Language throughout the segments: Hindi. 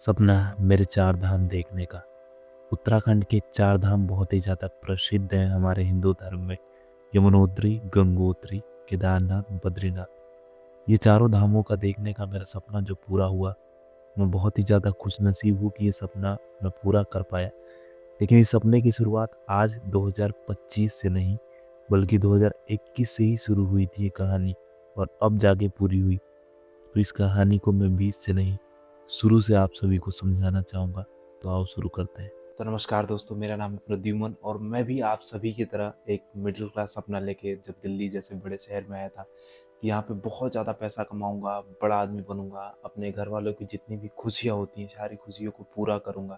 सपना मेरे चार धाम देखने का। उत्तराखंड के चार धाम बहुत ही ज़्यादा प्रसिद्ध हैं हमारे हिंदू धर्म में। यमुनोत्री, गंगोत्री, केदारनाथ, बद्रीनाथ। ये चारों धामों का देखने का मेरा सपना जो पूरा हुआ, मैं बहुत ही ज़्यादा खुशनसीब हूँ कि ये सपना मैं पूरा कर पाया। लेकिन इस सपने की शुरुआत आज 2025 से नहीं, बल्कि 2021 से ही शुरू हुई थी ये कहानी, और अब जाके पूरी हुई। तो इस कहानी को मैं बीच से नहीं, शुरू से आप सभी को समझाना चाहूँगा। तो आओ शुरू करते हैं। तो नमस्कार दोस्तों, मेरा नाम है प्रद्युमन और मैं भी आप सभी की तरह एक मिडिल क्लास सपना लेके जब दिल्ली जैसे बड़े शहर में आया था कि यहाँ पे बहुत ज़्यादा पैसा कमाऊंगा, बड़ा आदमी बनूंगा, अपने घर वालों की जितनी भी खुशियाँ होती हैं सारी खुशियों को पूरा करूंगा।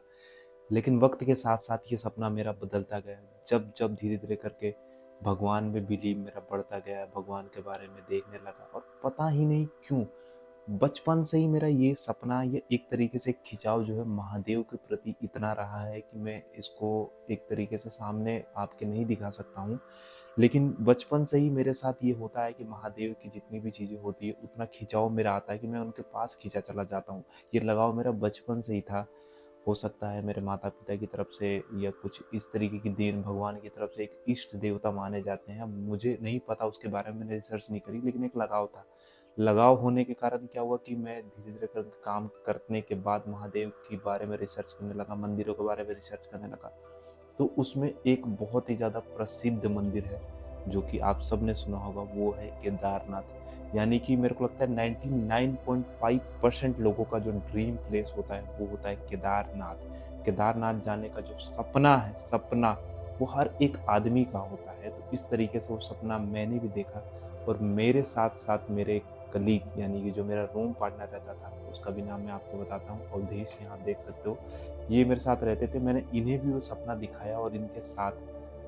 लेकिन वक्त के साथ साथ ये सपना मेरा बदलता गया। जब जब धीरे धीरे करके भगवान में बिलीव मेरा बढ़ता गया, भगवान के बारे में देखने लगा और पता ही नहीं क्यों बचपन से ही मेरा ये सपना, ये एक तरीके से खिंचाव जो है महादेव के प्रति इतना रहा है कि मैं इसको एक तरीके से सामने आपके नहीं दिखा सकता हूँ। लेकिन बचपन से ही मेरे साथ ये होता है कि महादेव की जितनी भी चीज़ें होती है उतना खिंचाव मेरा आता है कि मैं उनके पास खींचा चला जाता हूँ। ये लगाव मेरा बचपन से ही था। हो सकता है मेरे माता पिता की तरफ से या कुछ इस तरीके की देन भगवान की तरफ से एक इष्ट देवता माने जाते हैं। अब मुझे नहीं पता, उसके बारे में मैंने रिसर्च नहीं करी, लेकिन एक लगाव था। लगाव होने के कारण क्या हुआ कि मैं धीरे धीरे कर काम करने के बाद महादेव के बारे में रिसर्च करने लगा, मंदिरों के बारे में रिसर्च करने लगा। तो उसमें एक बहुत ही ज़्यादा प्रसिद्ध मंदिर है जो कि आप सब ने सुना होगा, वो है केदारनाथ। यानी कि मेरे को लगता है 99.5% लोगों का जो ड्रीम प्लेस होता है वो होता है केदारनाथ। केदारनाथ जाने का जो सपना है, सपना वो हर एक आदमी का होता है। तो इस तरीके से वो सपना मैंने भी देखा और मेरे साथ साथ मेरे कलीग यानी कि जो मेरा रूम पार्टनर रहता था, उसका भी नाम मैं आपको बताता हूँ, अवधेश, यहाँ आप देख सकते हो। ये मेरे साथ रहते थे, मैंने इन्हें भी वो सपना दिखाया और इनके साथ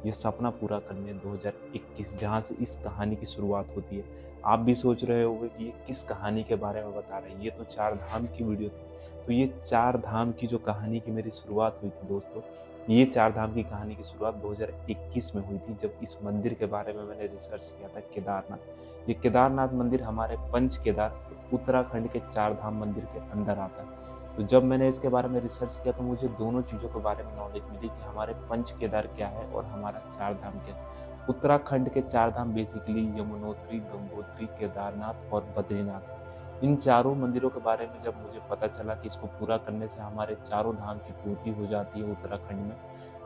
ये सपना पूरा करने 2021, जहाँ से इस कहानी की शुरुआत होती है। आप भी सोच रहे होंगे कि ये किस कहानी के बारे में बता रहे हैं, ये तो चार धाम की वीडियो थी। तो ये चार धाम की जो कहानी की मेरी शुरुआत हुई थी दोस्तों, ये चार धाम की कहानी की शुरुआत 2021 में हुई थी, जब इस मंदिर के बारे में मैंने रिसर्च किया था, केदारनाथ। ये केदारनाथ मंदिर हमारे पंच केदार उत्तराखंड के चार धाम मंदिर के अंदर आता है। तो जब मैंने इसके बारे में रिसर्च किया तो मुझे दोनों चीज़ों के बारे में नॉलेज मिली कि हमारे पंच केदार क्या है और हमारा चार धाम क्या है। उत्तराखंड के चार धाम बेसिकली यमुनोत्री, गंगोत्री, केदारनाथ और बद्रीनाथ। इन चारों मंदिरों के बारे में जब मुझे पता चला कि इसको पूरा करने से हमारे चारों धाम की पूर्ति हो जाती है उत्तराखंड में,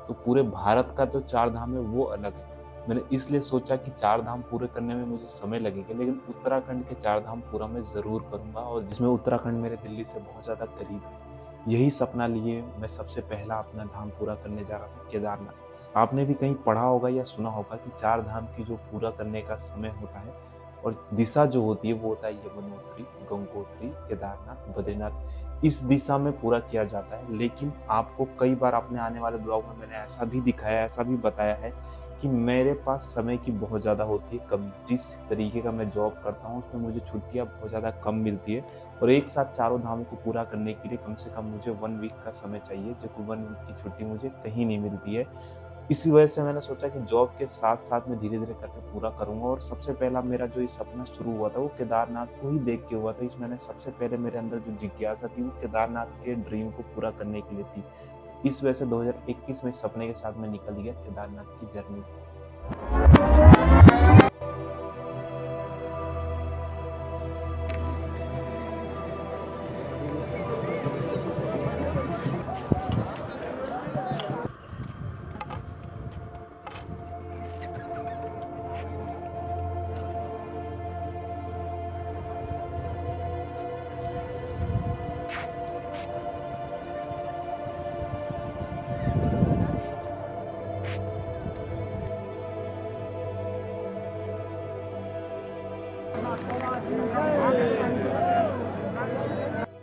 तो पूरे भारत का जो चार धाम है वो अलग है। मैंने इसलिए सोचा कि चार धाम पूरे करने में मुझे समय लगेगा, लेकिन उत्तराखंड के चार धाम पूरा मैं ज़रूर करूँगा, और जिसमें उत्तराखंड मेरे दिल्ली से बहुत ज़्यादा करीब है। यही सपना लिए मैं सबसे पहला अपना धाम पूरा करने जा रहा था, केदारनाथ। आपने भी कहीं पढ़ा होगा या सुना होगा कि चार धाम की जो पूरा करने का समय होता है और दिशा जो होती है वो होता है यमुनोत्री, गंगोत्री, केदारनाथ, बद्रीनाथ। इस दिशा में पूरा किया जाता है। लेकिन आपको कई बार अपने आने वाले ब्लॉग में मैंने ऐसा भी दिखाया, ऐसा भी बताया है कि मेरे पास समय की बहुत ज़्यादा होती है कमी। जिस तरीके का मैं जॉब करता हूँ उसमें मुझे छुट्टियाँ बहुत ज़्यादा कम मिलती है और एक साथ चारों धामों को पूरा करने के लिए कम से कम मुझे 1 वीक का समय चाहिए, जो कि 1 वीक की छुट्टी मुझे कहीं नहीं मिलती है। इसी वजह से मैंने सोचा कि जॉब के साथ-साथ मैं धीरे-धीरे करके पूरा करूँगा, और सबसे पहला मेरा जो ये सपना शुरू हुआ था वो केदारनाथ को ही देख के हुआ था। इस मैंने सबसे पहले मेरे अंदर जो जिज्ञासा थी वो केदारनाथ के ड्रीम को पूरा करने के लिए थी। इस वजह से 2021 में इस सपने के साथ मैं निकल गया केदारनाथ की जर्नी पे।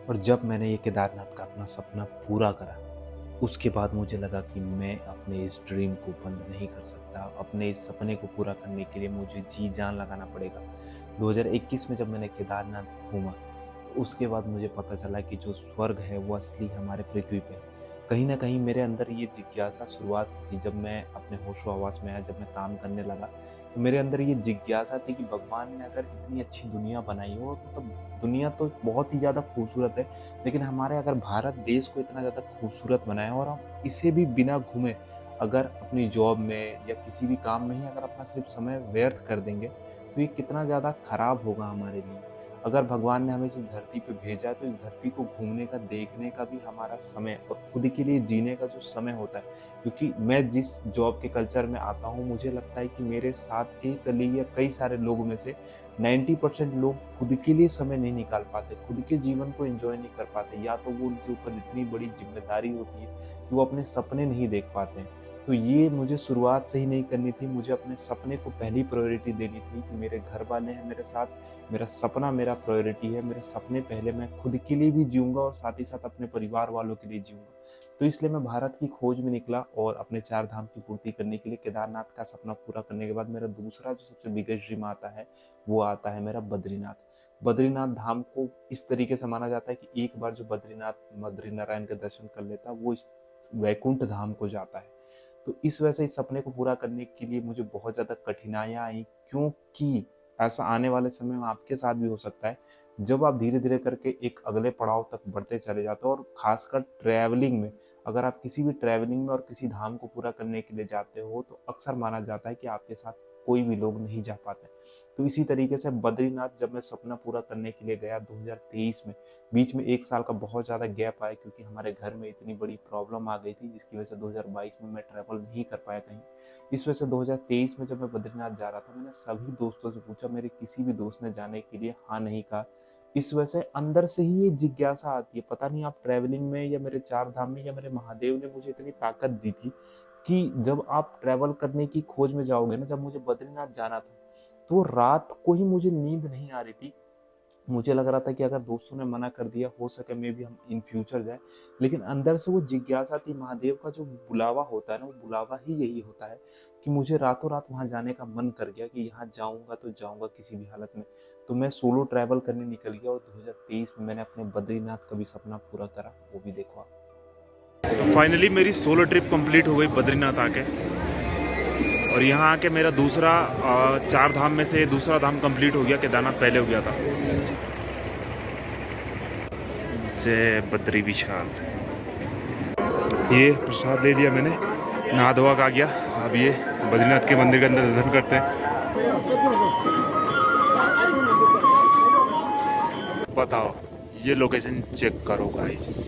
और जब मैंने ये केदारनाथ का अपना सपना पूरा करा, उसके बाद मुझे लगा कि मैं अपने इस ड्रीम को बंद नहीं कर सकता। अपने इस सपने को पूरा करने के लिए मुझे जी जान लगाना पड़ेगा। 2021 में जब मैंने केदारनाथ घूमा, तो उसके बाद मुझे पता चला कि जो स्वर्ग है वो असली हमारे पृथ्वी पे है। कहीं न कहीं मेरे अंदर ये जिज्ञासा शुरुआत से थी, जब मैं अपने होशो-हवास में आया, जब मैं काम करने लगा, तो मेरे अंदर ये जिज्ञासा थी कि भगवान ने अगर इतनी अच्छी दुनिया बनाई हो, मतलब दुनिया तो बहुत ही ज़्यादा खूबसूरत है, लेकिन हमारे अगर भारत देश को इतना ज़्यादा खूबसूरत बनाया और हम इसे भी बिना घूमे अगर अपनी जॉब में या किसी भी काम में ही अगर अपना सिर्फ समय व्यर्थ कर देंगे, तो ये कितना ज़्यादा खराब होगा हमारे लिए। अगर भगवान ने हमें इस धरती पे भेजा है, तो इस धरती को घूमने का, देखने का भी हमारा समय और खुद के लिए जीने का जो समय होता है, क्योंकि मैं जिस जॉब के कल्चर में आता हूँ, मुझे लगता है कि मेरे साथ के कलीग या कई सारे लोगों में से 90% लोग खुद के लिए समय नहीं निकाल पाते, खुद के जीवन को एंजॉय नहीं कर पाते, या तो वो उनके ऊपर इतनी बड़ी जिम्मेदारी होती है कि वो अपने सपने नहीं देख पाते हैं। तो ये मुझे शुरुआत से ही नहीं करनी थी, मुझे अपने सपने को पहली प्रायोरिटी देनी थी कि मेरे घर वाले हैं मेरे साथ, मेरा सपना मेरा प्रायोरिटी है, मेरे सपने पहले, मैं खुद के लिए भी जीऊँगा और साथ ही साथ अपने परिवार वालों के लिए जीऊँगा। तो इसलिए मैं भारत की खोज में निकला और अपने 4 धाम की पूर्ति करने के लिए केदारनाथ का सपना पूरा करने के बाद मेरा दूसरा जो सबसे बिगेस्ट ड्रीम आता है, वो आता है मेरा बद्रीनाथ। बद्रीनाथ धाम को इस तरीके से माना जाता है कि एक बार जो बद्रीनाथ बद्रीनारायण के दर्शन कर लेता है, वो इस वैकुंठ धाम को जाता है। तो इस वजह से इस सपने को पूरा करने के लिए मुझे बहुत ज़्यादा कठिनाइयाँ आई, क्योंकि ऐसा आने वाले समय में आपके साथ भी हो सकता है, जब आप धीरे-धीरे करके एक अगले पड़ाव तक बढ़ते चले जाते हो और ख़ासकर ट्रैवलिंग में, अगर आप किसी भी ट्रैवलिंग में और किसी धाम को पूरा करने के लिए जाते हो, तो अक्सर माना जाता है कि आपके साथ कोई भी लोग नहीं जा पाते। तो इसी तरीके से बद्रीनाथ जब मैं सपना पूरा करने के लिए गया 2023 में, बीच में 1 साल का बहुत ज़्यादा गैप आया क्योंकि हमारे घर में इतनी बड़ी प्रॉब्लम आ गई थी, जिसकी वजह से 2022 में मैं ट्रैवल नहीं कर पाया कहीं। इस वजह से 2023 में जब मैं बद्रीनाथ जा रहा था, मैंने सभी दोस्तों से पूछा, मेरे किसी भी दोस्त ने जाने के लिए हाँ नहीं कहा। इस वजह से अंदर से ही ये जिज्ञासा आती है, पता नहीं आप ट्रैवलिंग में या मेरे 4 धाम में या मेरे महादेव ने मुझे इतनी ताकत दी थी कि जब आप ट्रैवल करने की खोज में जाओगे ना, जब मुझे बद्रीनाथ जाना था, तो रात को ही मुझे नींद नहीं आ रही थी। मुझे लग रहा था कि अगर दोस्तों ने मना कर दिया, हो सके मे बी हम इन फ्यूचर जाएँ। लेकिन अंदर से वो जिज्ञासा थी, महादेव का जो बुलावा होता है ना, वो बुलावा ही यही होता है कि मुझे रातों-रात वहाँ जाने का मन कर गया कि यहाँ जाऊँगा तो जाऊँगा किसी भी हालत में। तो मैं सोलो ट्रैवल करने निकल गया और 2023 में मैंने अपने बद्रीनाथ का भी सपना पूरा करा, वो भी देखो आप। फाइनली मेरी सोलो ट्रिप कंप्लीट हो गई बद्रीनाथ आके, और यहाँ आके मेरा दूसरा 4 धाम में से दूसरा धाम कंप्लीट हो गया। केदारनाथ पहले हो गया था। जय बद्री विशाल। ये प्रसाद ले लिया मैंने, नहा धोवा का गया। अब ये बद्रीनाथ के मंदिर के अंदर दर्शन करते हैं। बताओ, ये लोकेशन चेक करो गाइस।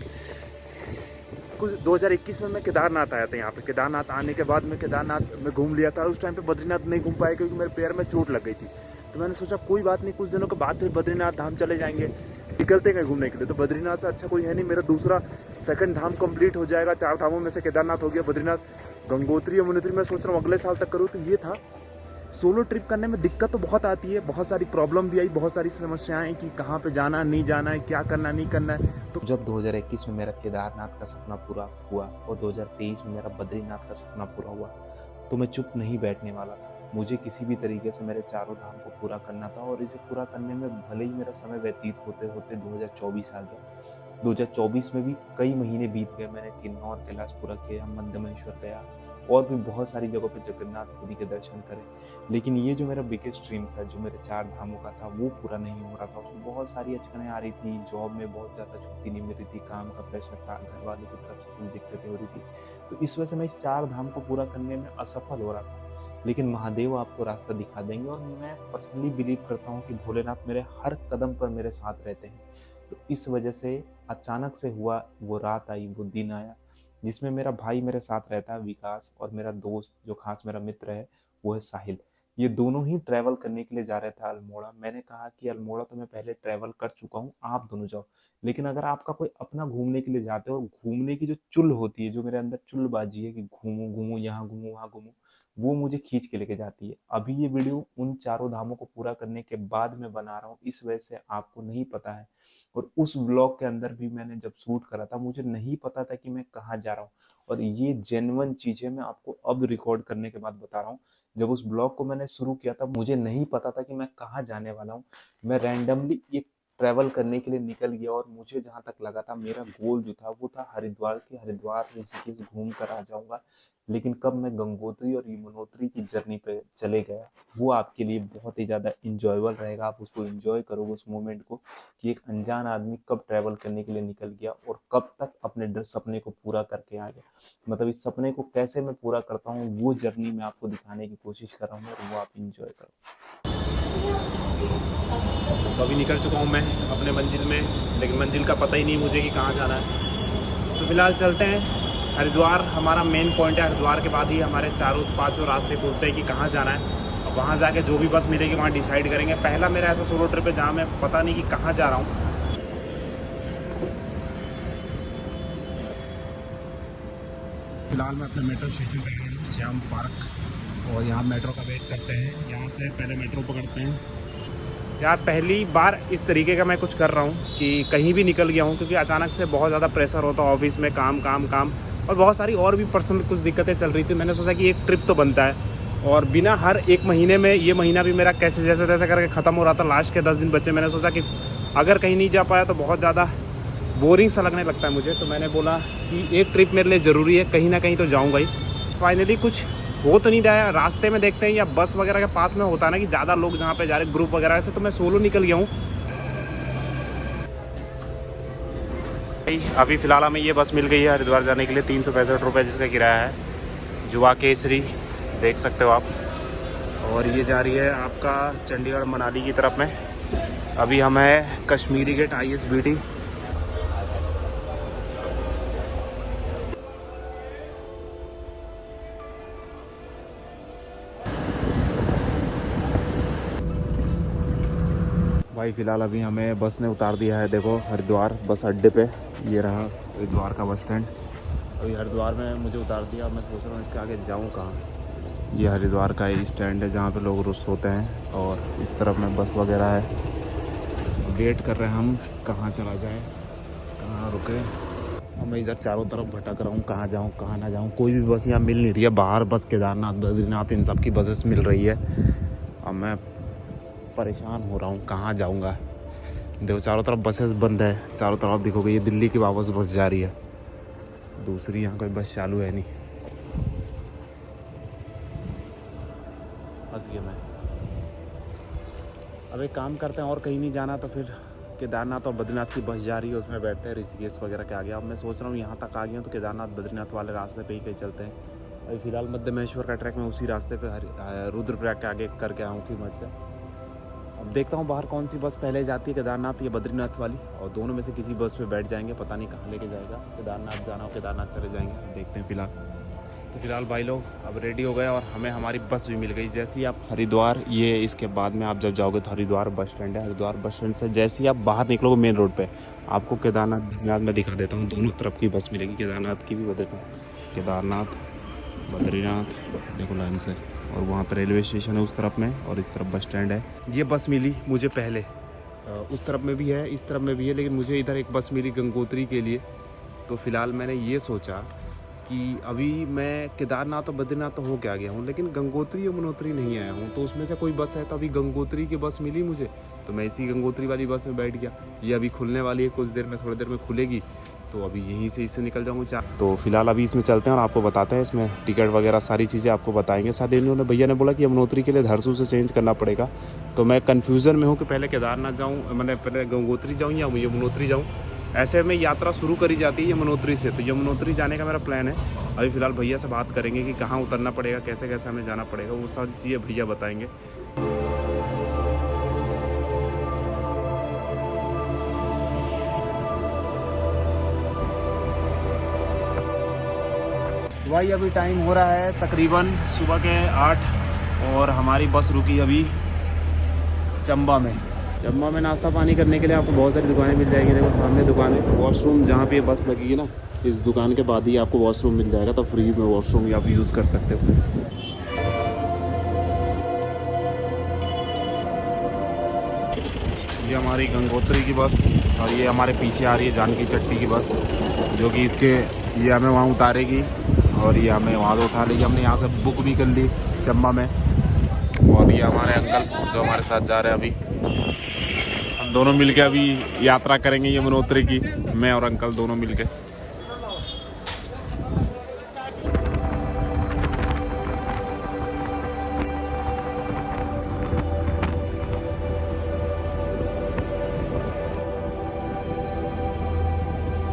कुछ 2021 में मैं केदारनाथ आया था। यहाँ पे केदारनाथ आने के बाद मैं केदारनाथ में घूम लिया था। उस टाइम पे बद्रीनाथ नहीं घूम पाया क्योंकि मेरे पैर में चोट लग गई थी। तो मैंने सोचा कोई बात नहीं, कुछ दिनों के बाद फिर बद्रीनाथ धाम चले जाएंगे, निकलते हैं घूमने के लिए। तो बद्रीनाथ से अच्छा कोई है नहीं। मेरा दूसरा सेकंड धाम कंप्लीट हो जाएगा। 4 धामों में से केदारनाथ हो गया, बद्रीनाथ, गंगोत्री, यमुनोत्री मैं सोच रहा हूँ अगले साल तक करूँ। तो ये था। सोलो ट्रिप करने में दिक्कत तो बहुत आती है, बहुत सारी प्रॉब्लम भी आई, बहुत सारी समस्याएं कि कहाँ पे जाना नहीं जाना है, क्या करना नहीं करना है। तो जब 2021 में मेरा केदारनाथ का सपना पूरा हुआ और 2023 में मेरा बद्रीनाथ का सपना पूरा हुआ, तो मैं चुप नहीं बैठने वाला था। मुझे किसी भी तरीके से मेरे चारों धाम को पूरा करना था और इसे पूरा करने में भले ही मेरा समय व्यतीत होते होते 2024 आ गया। 2024 में भी कई महीने बीत गए। मैंने किन्नौर, कैलाश पूरा किया, मंदमेश्वर गया और भी बहुत सारी जगहों पे जगन्नाथपुरी के दर्शन करे। लेकिन ये जो मेरा बिगेस्ट ड्रीम था, जो मेरे 4 धामों का था, वो पूरा नहीं हो रहा था। उसमें बहुत सारी अड़चनें आ रही थी, जॉब में बहुत ज़्यादा छुट्टी नहीं मिल रही थी, काम का प्रेशर था, घर वालों की तरफ से कुछ दिक्कतें हो रही थी। तो इस वजह से मैं इस 4 धाम को पूरा करने में असफल हो रहा था। लेकिन महादेव आपको रास्ता दिखा देंगे और मैं पर्सनली बिलीव करता हूँ कि भोलेनाथ मेरे हर कदम पर मेरे साथ रहते हैं। तो इस वजह से अचानक से हुआ, वो रात आई, वो दिन आया, जिसमें मेरा भाई मेरे साथ रहता है विकास, और मेरा दोस्त जो खास मेरा मित्र है वो है साहिल। ये दोनों ही ट्रैवल करने के लिए जा रहे थे अल्मोड़ा। मैंने कहा कि अल्मोड़ा तो मैं पहले ट्रैवल कर चुका हूँ, आप दोनों जाओ। लेकिन अगर आपका कोई अपना घूमने के लिए जाते हो, और घूमने की जो चुल होती है, जो मेरे अंदर चुलबाजी है कि घूमूं घूमूं, यहाँ घूमूं वहाँ घूमूं, वो मुझे खींच के लेके जाती है। अभी ये वीडियो उन चारों धामों को पूरा करने के बाद मैं बना रहा हूँ, इस वजह से आपको नहीं पता है। और उस ब्लॉग के अंदर भी मैंने जब शूट करा था, मुझे नहीं पता था कि मैं कहाँ जा रहा हूँ। और ये जेन्युइन चीजें मैं आपको अब रिकॉर्ड करने के बाद बता रहा हूँ। जब उस ब्लॉग को मैंने शुरू किया था, मुझे नहीं पता था कि मैं कहाँ जाने वाला हूँ। मैं रैंडमली एक ट्रैवल करने के लिए निकल गया और मुझे जहाँ तक लगा था मेरा गोल जो था वो था हरिद्वार ऋषिकेश घूम कर आ जाऊंगा। लेकिन कब मैं गंगोत्री और यमुनोत्री की जर्नी पे चले गया, वो आपके लिए बहुत ही ज़्यादा इंजॉयबल रहेगा। आप उसको इंजॉय करोगे उस मोमेंट को कि एक अनजान आदमी कब ट्रैवल करने के लिए निकल गया और कब तक अपने सपने को पूरा करके आ गया। मतलब इस सपने को कैसे मैं पूरा करता हूँ वो जर्नी मैं आपको दिखाने की कोशिश कर रहा हूँ और वो आप इंजॉय करो। तो अभी निकल चुका हूँ मैं अपने मंजिल में, लेकिन मंजिल का पता ही नहीं मुझे कि कहाँ जाना है। तो फिलहाल चलते हैं हरिद्वार, हमारा मेन पॉइंट है। हरिद्वार के बाद ही हमारे चारों पांचों रास्ते खुलते हैं कि कहाँ जाना है। अब वहाँ जाके जो भी बस मिलेगी वहाँ डिसाइड करेंगे। पहला मेरा ऐसा सोलो ट्रिप है जहाँ मैं पता नहीं कि कहाँ जा रहा हूँ। फिलहाल मैं अपने मेट्रो स्टेशन पर हूँ, श्याम पार्क, और यहाँ मेट्रो का वेट करते हैं। यहाँ से पहले मेट्रो पकड़ते हैं। यार पहली बार इस तरीके का मैं कुछ कर रहा हूँ कि कहीं भी निकल गया हूँ, क्योंकि अचानक से बहुत ज़्यादा प्रेशर होता है ऑफिस में, काम काम काम, और बहुत सारी और भी पर्सनल कुछ दिक्कतें चल रही थी। मैंने सोचा कि एक ट्रिप तो बनता है, और बिना हर एक महीने में, ये महीना भी मेरा कैसे जैसे तैसे करके ख़त्म हो रहा था, लास्ट के 10 दिन बचे। मैंने सोचा कि अगर कहीं नहीं जा पाया तो बहुत ज़्यादा बोरिंग सा लगने लगता है मुझे। तो मैंने बोला कि एक ट्रिप मेरे लिए ज़रूरी है, कहीं ना कहीं तो जाऊँगा ही। फाइनली कुछ हो तो नहीं रहा है, रास्ते में देखते हैं, या बस वगैरह के पास में होता है ना कि ज़्यादा लोग जहाँ पे जा रहे ग्रुप वगैरह से, तो मैं सोलो निकल गया हूँ। अभी फ़िलहाल हमें ये बस मिल गई है हरिद्वार जाने के लिए, 365 रुपये जिसका किराया है। जुआ केसरी देख सकते हो आप, और ये जा रही है आपका चंडीगढ़ मनाली की तरफ में। अभी हम है कश्मीरी गेट ISBT। भाई फ़िलहाल अभी हमें बस ने उतार दिया है, देखो हरिद्वार बस अड्डे पे। ये रहा हरिद्वार का बस स्टैंड। अभी हरिद्वार में मुझे उतार दिया। मैं सोच रहा हूँ इसके आगे जाऊँ कहाँ। ये हरिद्वार का स्टैंड है जहाँ पे लोग रुक सोते हैं, और इस तरफ में बस वगैरह है। वेट कर रहे हैं हम कहाँ चला जाए, कहाँ रुके। और मैं इधर चारों तरफ भटक रहा हूँ, कहाँ जाऊँ कहाँ ना जाऊँ। कोई भी बस यहाँ मिल नहीं रही है। बाहर बस केदारनाथ, बद्रीनाथ, इन सब की बसेस मिल रही है। अब मैं परेशान हो रहा हूँ, कहाँ जाऊँगा। देखो चारों तरफ बसेस बंद है, चारों तरफ देखोगे ये दिल्ली की वापस बस जा रही है, दूसरी यहाँ कोई बस चालू है नहीं। फंस गया मैं। अब एक काम करते हैं, और कहीं नहीं जाना तो फिर केदारनाथ और बद्रीनाथ की बस जा रही है, उसमें बैठते हैं, ऋषिकेश वगैरह के आगे। अब मैं सोच रहा हूँ यहाँ तक आ गया हूँ तो केदारनाथ बद्रीनाथ वाले रास्ते पे ही कहीं चलते हैं। अभी फ़िलहाल मध्यमेश्वर का ट्रैक मैं उसी रास्ते पे रुद्रप्रयाग के आगे करके आऊँ कीमत से। अब देखता हूँ बाहर कौन सी बस पहले जाती है, केदारनाथ या बद्रीनाथ वाली, और दोनों में से किसी बस पे बैठ जाएंगे। पता नहीं कहाँ लेके जाएगा। केदारनाथ जाना हो केदारनाथ चले जाएंगे, देखते हैं फ़िलहाल। तो फिलहाल भाई लोग अब रेडी हो गए और हमें हमारी बस भी मिल गई। जैसे ही आप हरिद्वार, ये इसके बाद में आप जब जाओगे तो हरिद्वार बस स्टैंड है। हरिद्वार बस स्टैंड से जैसे ही आप बाहर निकलोगे मेन रोड पे, आपको केदारनाथ बद्रीनाथ में दिखा देता हूँ, दोनों तरफ की बस मिलेगी, केदारनाथ की भी बद्रीनाथ, केदारनाथ बद्रीनाथ, देखो लाइन से। और वहाँ पर रेलवे स्टेशन है उस तरफ में, और इस तरफ बस स्टैंड है। ये बस मिली मुझे पहले, उस तरफ में भी है, इस तरफ में भी है, लेकिन मुझे इधर एक बस मिली गंगोत्री के लिए। तो फिलहाल मैंने ये सोचा कि अभी मैं केदारनाथ और बद्रीनाथ तो हो के आ गया हूँ, लेकिन गंगोत्री यमुनोत्री नहीं आया हूँ। तो उसमें से कोई बस है, तो अभी गंगोत्री की बस मिली मुझे, तो मैं इसी गंगोत्री वाली बस में बैठ गया। ये अभी खुलने वाली है कुछ देर में, थोड़ी देर में खुलेगी, तो अभी यहीं से इससे निकल जाऊँगा। तो फिलहाल अभी इसमें चलते हैं और आपको बताते हैं, इसमें टिकट वगैरह सारी चीज़ें आपको बताएंगे। साथ ही इन्होंने भैया ने बोला कि यमुनोत्री के लिए धरसू से चेंज करना पड़ेगा, तो मैं कन्फ्यूज़न में हूँ कि पहले केदारनाथ जाऊँ, मैंने पहले गंगोत्री जाऊँ या यमुनोत्री जाऊँ। ऐसे में यात्रा शुरू करी जाती है यमुनोत्री से, तो यमुनोत्री जाने का मेरा प्लान है। अभी फ़िलहाल भैया से बात करेंगे कि कहाँ उतरना पड़ेगा, कैसे कैसे हमें जाना पड़ेगा, वो सारी चीज़ें भैया बताएंगे। भाई अभी टाइम हो रहा है तकरीबन सुबह के 8, और हमारी बस रुकी अभी चंबा में। चंबा में नाश्ता पानी करने के लिए आपको बहुत सारी दुकानें मिल जाएगी। देखो सामने दुकान है, वॉशरूम जहाँ पे बस लगेगी ना, इस दुकान के बाद ही आपको वॉशरूम मिल जाएगा, तो फ्री में वॉशरूम आप यूज़ कर सकते हो। ये हमारी गंगोत्री की बस, और ये हमारे पीछे आ रही है जानकी चट्टी की बस, जो कि इसके ये हमें वहाँ उतारेगी और ये हमें वहाँ से उठा लेगी। हमने यहाँ से बुक भी कर ली चंबा में। और ये हमारे अंकल जो हमारे साथ जा रहे हैं, अभी हम दोनों मिलके अभी यात्रा करेंगे यमुनोत्री की, मैं और अंकल दोनों मिलके।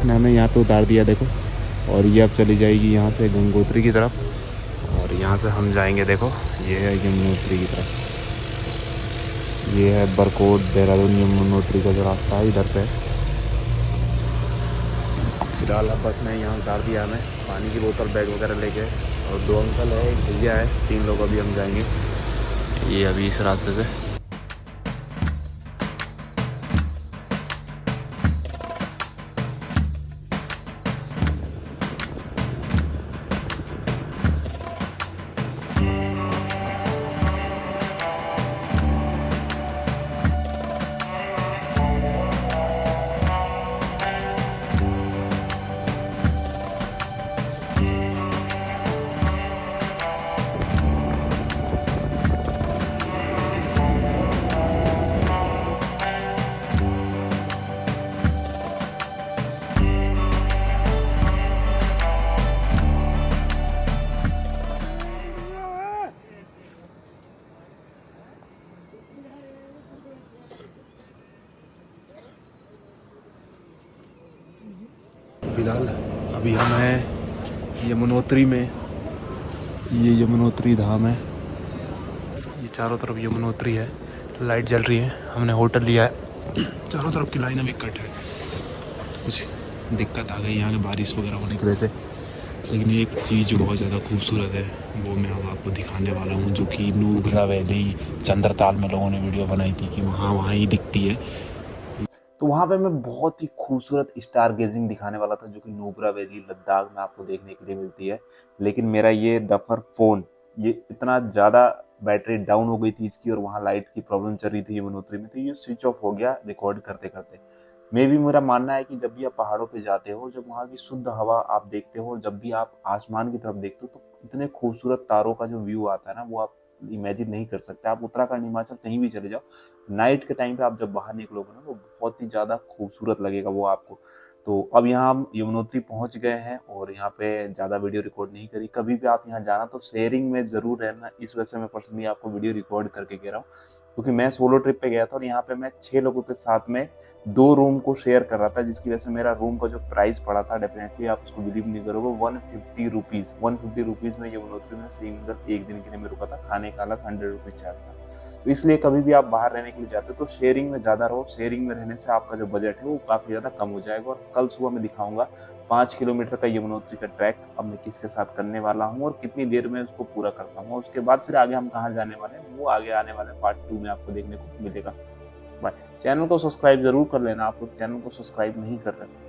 हमें यहाँ पे उतार दिया देखो, और ये अब चली जाएगी यहाँ से गंगोत्री की तरफ, और यहाँ से हम जाएंगे देखो, ये है यमुनोत्री की तरफ। ये है बरकोट देहरादून यमुनोत्री का जो रास्ता है, इधर से। फिलहाल अब बस ने यहाँ उतार दिया हमें, पानी की बोतल बैग वगैरह लेके, और 2 अंकल है, एक भैया है, 3 लोग अभी हम जाएंगे ये अभी इस रास्ते से। फिलहाल अभी हम हैं यमुनोत्री में। ये यमुनोत्री धाम है, ये चारों तरफ यमुनोत्री है, लाइट जल रही है। हमने होटल लिया है, चारों तरफ की लाइन अभी कट है, कुछ दिक्कत आ गई यहाँ के बारिश वगैरह होने की वजह से। लेकिन एक चीज़ जो बहुत ज़्यादा खूबसूरत है वो मैं अब आपको दिखाने वाला हूँ, जो कि नुब्रा वैली चंद्रताल में लोगों ने वीडियो बनाई थी कि वहाँ ही दिखती है। तो वहाँ पे मैं बहुत ही खूबसूरत स्टार गेजिंग दिखाने वाला था, जो कि नुब्रा वैली लद्दाख में आपको देखने के लिए मिलती है। लेकिन मेरा ये डफर फ़ोन, ये इतना ज़्यादा बैटरी डाउन हो गई थी इसकी, और वहाँ लाइट की प्रॉब्लम चल रही थी यमुनोत्री में, तो ये स्विच ऑफ हो गया रिकॉर्ड करते करते। मेरा मानना है कि जब भी आप पहाड़ों पे जाते हो, जब वहाँ की शुद्ध हवा आप देखते हो, जब भी आप आसमान की तरफ देखते हो, तो इतने खूबसूरत तारों का जो व्यू आता है ना, वो आप इमेजिन नहीं कर सकते। आप उत्तराखंड, हिमाचल कहीं भी चले जाओ, नाइट के टाइम पे आप जब बाहर निकलोगे ना, वो बहुत ही ज़्यादा खूबसूरत लगेगा वो आपको। तो अब यहाँ हम यमुनोत्री पहुँच गए हैं, और यहाँ पे ज़्यादा वीडियो रिकॉर्ड नहीं करी। कभी भी आप यहाँ जाना तो शेयरिंग में ज़रूर रहना, इस वजह से मैं पर्सनली आपको वीडियो रिकॉर्ड करके कह रहा हूँ, क्योंकि मैं सोलो ट्रिप पे गया था, और यहाँ पे मैं 6 लोगों के साथ में 2 रूम को शेयर कर रहा था, जिसकी वजह से मेरा रूम का जो प्राइस पड़ा था, डेफिनेटली आप उसको बिलीव नहीं करोगे, 150 रुपीज़। 150 रुपीज़ में यमुनोत्री में सिंगल एक दिन के लिए मैं रुका था, खाने का अलग 100 रुपीज़ चार्ज था। तो इसलिए कभी भी आप बाहर रहने के लिए जाते हो तो शेयरिंग में ज़्यादा रहो। शेयरिंग में रहने से आपका जो बजट है वो काफ़ी ज़्यादा कम हो जाएगा। और कल सुबह मैं दिखाऊंगा 5 किलोमीटर का यमुनोत्री का ट्रैक अब मैं किसके साथ करने वाला हूँ, और कितनी देर में उसको पूरा करता हूँ। उसके बाद फिर आगे हम कहाँ जाने वाले हैं, वो आगे आने वाले पार्ट 2 में आपको देखने को मिलेगा। बाय। चैनल को सब्सक्राइब जरूर कर लेना, आप लोग चैनल को सब्सक्राइब नहीं कर रहे।